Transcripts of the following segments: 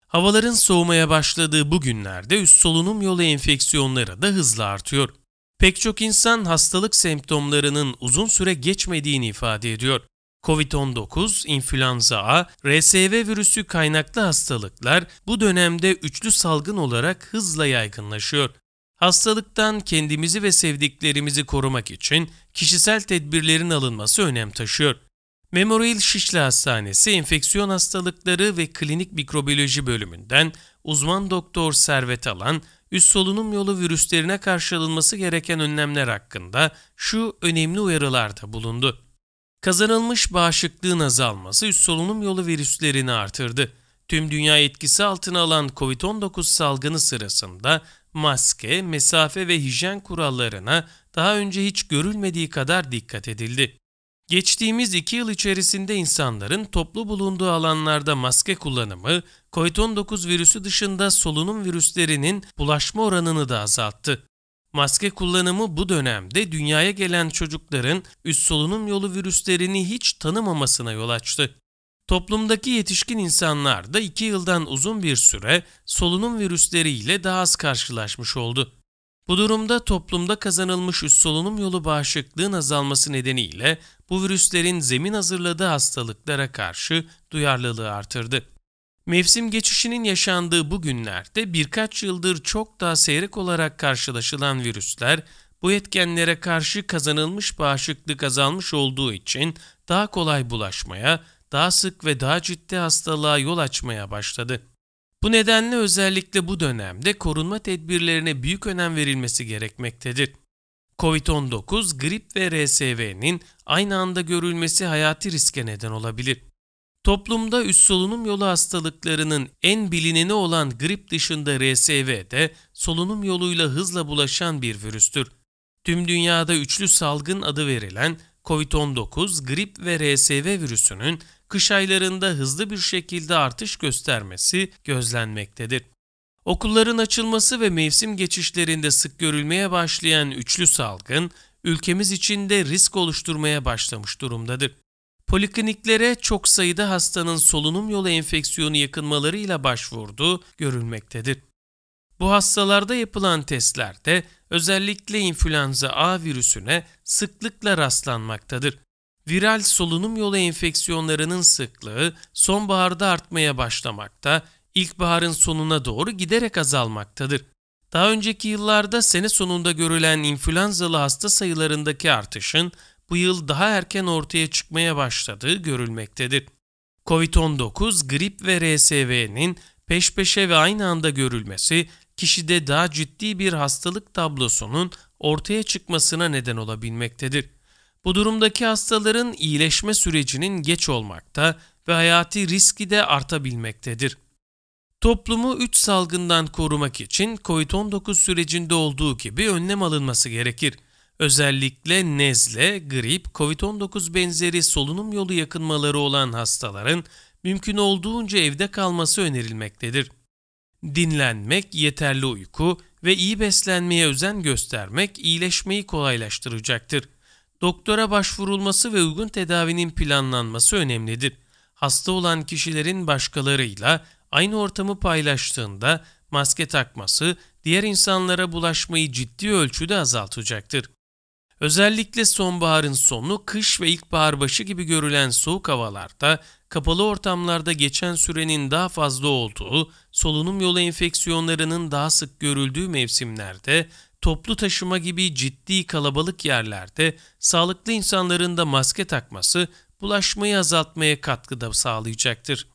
Havaların soğumaya başladığı bu günlerde üst solunum yolu enfeksiyonları da hızla artıyor. Pek çok insan hastalık semptomlarının uzun süre geçmediğini ifade ediyor. Covid-19, influenza A, RSV virüsü kaynaklı hastalıklar bu dönemde üçlü salgın olarak hızla yaygınlaşıyor. Hastalıktan kendimizi ve sevdiklerimizi korumak için kişisel tedbirlerin alınması önem taşıyor. Memorial Şişli Hastanesi Enfeksiyon Hastalıkları ve Klinik Mikrobiyoloji bölümünden uzman doktor Servet Alan, üst solunum yolu virüslerine karşı alınması gereken önlemler hakkında şu önemli uyarılarda bulundu. Kazanılmış bağışıklığın azalması üst solunum yolu virüslerini artırdı. Tüm dünya etkisi altına alan COVID-19 salgını sırasında maske, mesafe ve hijyen kurallarına daha önce hiç görülmediği kadar dikkat edildi. Geçtiğimiz 2 yıl içerisinde insanların toplu bulunduğu alanlarda maske kullanımı, COVID-19 virüsü dışında solunum virüslerinin bulaşma oranını da azalttı. Maske kullanımı bu dönemde dünyaya gelen çocukların üst solunum yolu virüslerini hiç tanımamasına yol açtı. Toplumdaki yetişkin insanlar da 2 yıldan uzun bir süre solunum virüsleriyle daha az karşılaşmış oldu. Bu durumda toplumda kazanılmış üst solunum yolu bağışıklığın azalması nedeniyle bu virüslerin zemin hazırladığı hastalıklara karşı duyarlılığı artırdı. Mevsim geçişinin yaşandığı bu günlerde birkaç yıldır çok daha seyrek olarak karşılaşılan virüsler bu etkenlere karşı kazanılmış bağışıklık azalmış olduğu için daha kolay bulaşmaya, daha sık ve daha ciddi hastalığa yol açmaya başladı. Bu nedenle özellikle bu dönemde korunma tedbirlerine büyük önem verilmesi gerekmektedir. Covid-19, grip ve RSV'nin aynı anda görülmesi hayati riske neden olabilir. Toplumda üst solunum yolu hastalıklarının en bilineni olan grip dışında RSV de solunum yoluyla hızla bulaşan bir virüstür. Tüm dünyada üçlü salgın adı verilen Covid-19, grip ve RSV virüsünün kış aylarında hızlı bir şekilde artış göstermesi gözlenmektedir. Okulların açılması ve mevsim geçişlerinde sık görülmeye başlayan üçlü salgın, ülkemiz için de risk oluşturmaya başlamış durumdadır. Polikliniklere çok sayıda hastanın solunum yolu enfeksiyonu yakınmalarıyla başvurduğu görülmektedir. Bu hastalarda yapılan testlerde özellikle influenza A virüsüne sıklıkla rastlanmaktadır. Viral solunum yolu enfeksiyonlarının sıklığı sonbaharda artmaya başlamakta, ilkbaharın sonuna doğru giderek azalmaktadır. Daha önceki yıllarda sene sonunda görülen influenzalı hasta sayılarındaki artışın bu yıl daha erken ortaya çıkmaya başladığı görülmektedir. Covid-19, grip ve RSV'nin peş peşe ve aynı anda görülmesi, kişide daha ciddi bir hastalık tablosunun ortaya çıkmasına neden olabilmektedir. Bu durumdaki hastaların iyileşme sürecinin geç olmakta ve hayati riski de artabilmektedir. Toplumu 3 salgından korumak için COVID-19 sürecinde olduğu gibi önlem alınması gerekir. Özellikle nezle, grip, COVID-19 benzeri solunum yolu yakınmaları olan hastaların mümkün olduğunca evde kalması önerilmektedir. Dinlenmek, yeterli uyku ve iyi beslenmeye özen göstermek iyileşmeyi kolaylaştıracaktır. Doktora başvurulması ve uygun tedavinin planlanması önemlidir. Hasta olan kişilerin başkalarıyla aynı ortamı paylaştığında maske takması diğer insanlara bulaşmayı ciddi ölçüde azaltacaktır. Özellikle sonbaharın sonu, kış ve ilkbahar başı gibi görülen soğuk havalarda, kapalı ortamlarda geçen sürenin daha fazla olduğu, solunum yolu enfeksiyonlarının daha sık görüldüğü mevsimlerde, toplu taşıma gibi ciddi kalabalık yerlerde sağlıklı insanların da maske takması bulaşmayı azaltmaya katkıda sağlayacaktır.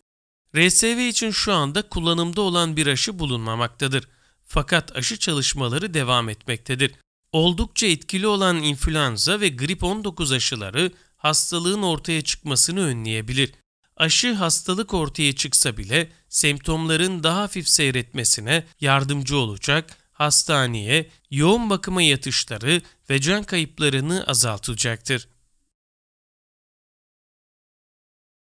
RSV için şu anda kullanımda olan bir aşı bulunmamaktadır. Fakat aşı çalışmaları devam etmektedir. Oldukça etkili olan influenza ve grip 19 aşıları hastalığın ortaya çıkmasını önleyebilir. Aşı hastalık ortaya çıksa bile semptomların daha hafif seyretmesine yardımcı olacak, hastaneye, yoğun bakıma yatışları ve can kayıplarını azaltacaktır.